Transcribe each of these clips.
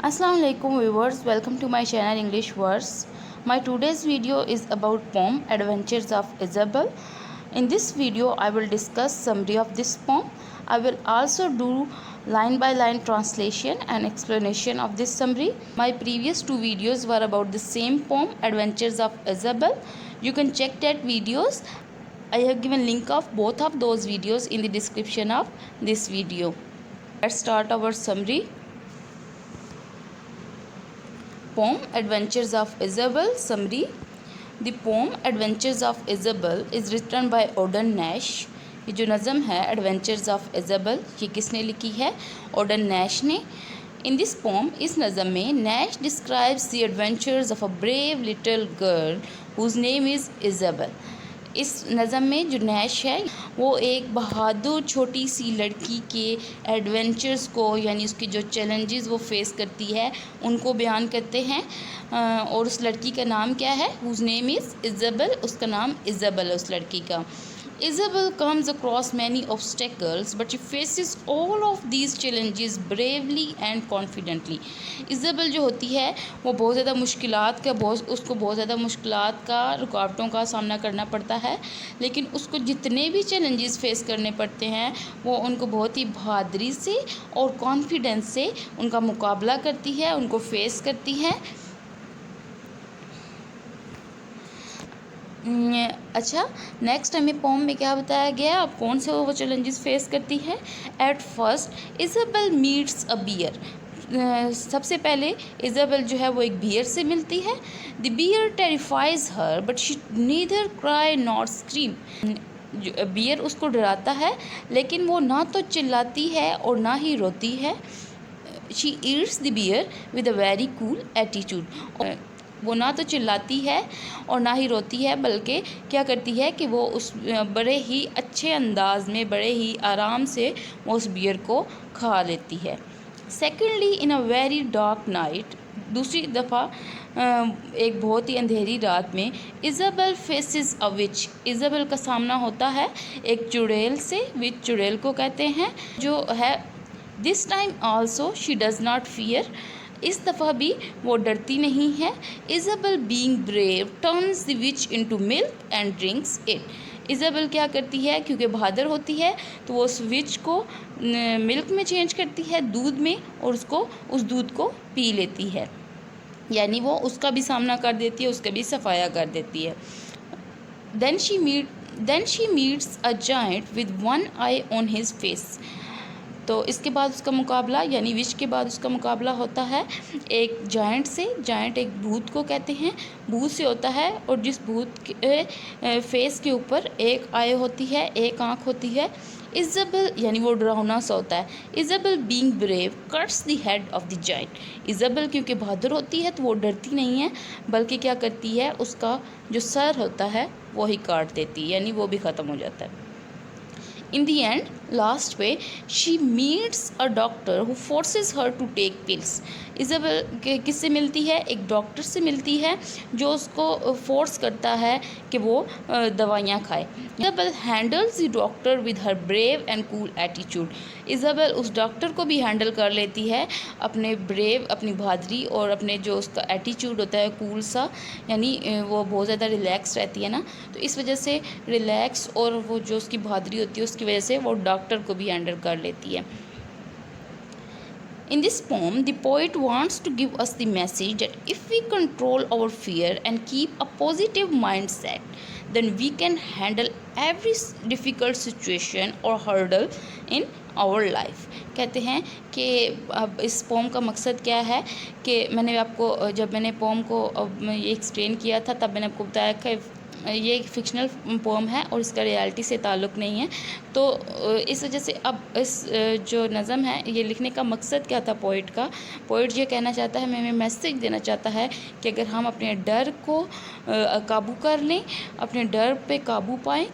Assalamu alaikum viewers, welcome to my channel English Words. My today's video is about poem Adventures of Isabel. In this video I will discuss summary of this poem. I will also do line by line translation and explanation of this summary. My previous two videos were about the same poem Adventures of Isabel. You can check that videos. I have given link of both of those videos in the description of this video. Let's start our summary. Poem Adventures of Isabel. Summary. The poem Adventures of Isabel is written by Auden Nash. ये जो नज़म है Adventures of Isabel, ये किसने लिखी है? Auden Nash ने. In this poem, इस नज़म में Nash describes the adventures of a brave little girl whose name is Isabel. इस नज़म में जो नैश है वो एक बहादुर छोटी सी लड़की के एडवेंचर्स को यानी उसके जो चैलेंजेस वो फेस करती है उनको बयान करते हैं और उस लड़की का नाम क्या है? Whose name is Isabel. उसका नाम इज़ाबेल है उस लड़की का. Isabel comes across many obstacles but she faces all of these challenges bravely and confidently. Isabel जो होती है वो बहुत ज़्यादा उसको बहुत ज़्यादा मुश्किलात का रुकावटों का सामना करना पड़ता है, लेकिन उसको जितने भी चैलेंजेस फेस करने पड़ते हैं वो उनको बहुत ही बहादुरी से और कॉन्फिडेंस से उनका मुकाबला करती है, उनको फेस करती है. अच्छा, नेक्स्ट हमें पोम में क्या बताया गया है? अब कौन से वो चैलेंजेस फेस करती है? At first Isabel meets a bear. सबसे पहले इज़ाबेल जो है वो एक बियर से मिलती है. The bear terrifies her but she neither cry nor scream. Bear उसको डराता है लेकिन वो ना तो चिल्लाती है और ना ही रोती है. She eats the bear with a very cool attitude. वो ना तो चिल्लाती है और ना ही रोती है, बल्कि क्या करती है कि वो उस बड़े ही अच्छे अंदाज में बड़े ही आराम से वो उस बियर को खा लेती है. Secondly in a very dark night. दूसरी दफ़ा एक बहुत ही अंधेरी रात में इज़ाबेल फेसेस अ विच. इज़ाबेल का सामना होता है एक चुड़ैल से. विच चुड़ैल को कहते हैं जो है. This time also she does not fear. इस दफ़ा भी वो डरती नहीं है. Isabel being brave turns the which into milk and drinks it. Isabel क्या करती है? क्योंकि बहादुर होती है तो वो उस विच को मिल्क में चेंज करती है, दूध में, और उस दूध को पी लेती है. यानी वो उसका भी सामना कर देती है, उसका भी सफाया कर देती है. Then she meets a giant with one eye on his face. तो इसके बाद उसका मुकाबला यानी विश के बाद उसका मुकाबला होता है एक जायंट से. जायंट एक भूत को कहते हैं, भूत से होता है, और जिस भूत के फेस के ऊपर एक आई होती है, एक आँख होती है. इज़ाबेल यानी वो डरावना सा होता है. Isabel being brave cuts the head of the giant. Isabel क्योंकि बहादुर होती है तो वो डरती नहीं है, बल्कि क्या करती है, उसका जो सर होता है वो ही काट देती है, यानी वो भी ख़त्म हो जाता है. In the end, last way, she meets a doctor who forces her to take pills. Isabel किससे मिलती है? एक डॉक्टर से मिलती है जो उसको फोर्स करता है कि वो दवाइयाँ खाए. Isabel handles the doctor with her brave and cool attitude. Isabel उस डॉक्टर को भी हैंडल कर लेती है अपनी बहादुरी और अपने जो उसका एटीट्यूड होता है कूल सा, यानी वो बहुत ज़्यादा रिलैक्स रहती है ना, तो इस वजह से रिलैक्स और वो जो उसकी बहादुरी होती है उसकी वजह से वो डॉक्टर को भी हैंडल कर लेती है. In this poem, the poet wants to give us the message that if we control our fear and keep a positive mindset, then we can handle every difficult situation or hurdle in our life. कहते हैं कि अब इस pome का मकसद क्या है कि जब मैंने पोम को ये एक्सप्लेन किया था तब मैंने आपको बताया कि ये एक फ़िक्शनल पोम है और इसका रियलिटी से ताल्लुक़ नहीं है. तो इस वजह से अब इस जो नज़म है ये लिखने का मकसद क्या था पोइट का? पोइट ये कहना चाहता है, हमें मैसेज देना चाहता है कि अगर हम अपने डर को काबू कर लें, अपने डर पे काबू पाएँ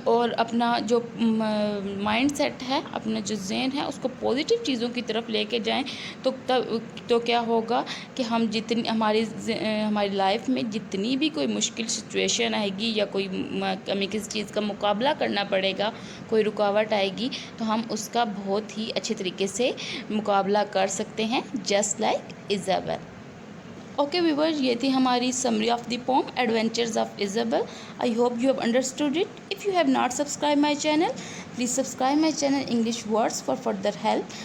और अपना जो माइंड सेट है, अपना जो ज़हन है उसको पॉजिटिव चीज़ों की तरफ लेके जाएं, तो क्या होगा कि हम हमारी लाइफ में जितनी भी कोई मुश्किल सिचुएशन है आएगी या कोई हमें किसी चीज़ का मुकाबला करना पड़ेगा, कोई रुकावट आएगी, तो हम उसका बहुत ही अच्छे तरीके से मुकाबला कर सकते हैं, just like Isabel. Okay viewers, ये थी हमारी summary of the pome adventures of Isabel. I hope you have understood it. If you have not subscribe my channel, please subscribe my channel English Words for further help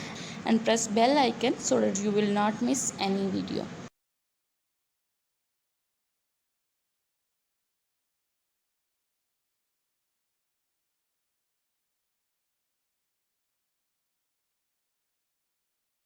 and press bell icon so that you will not miss any video.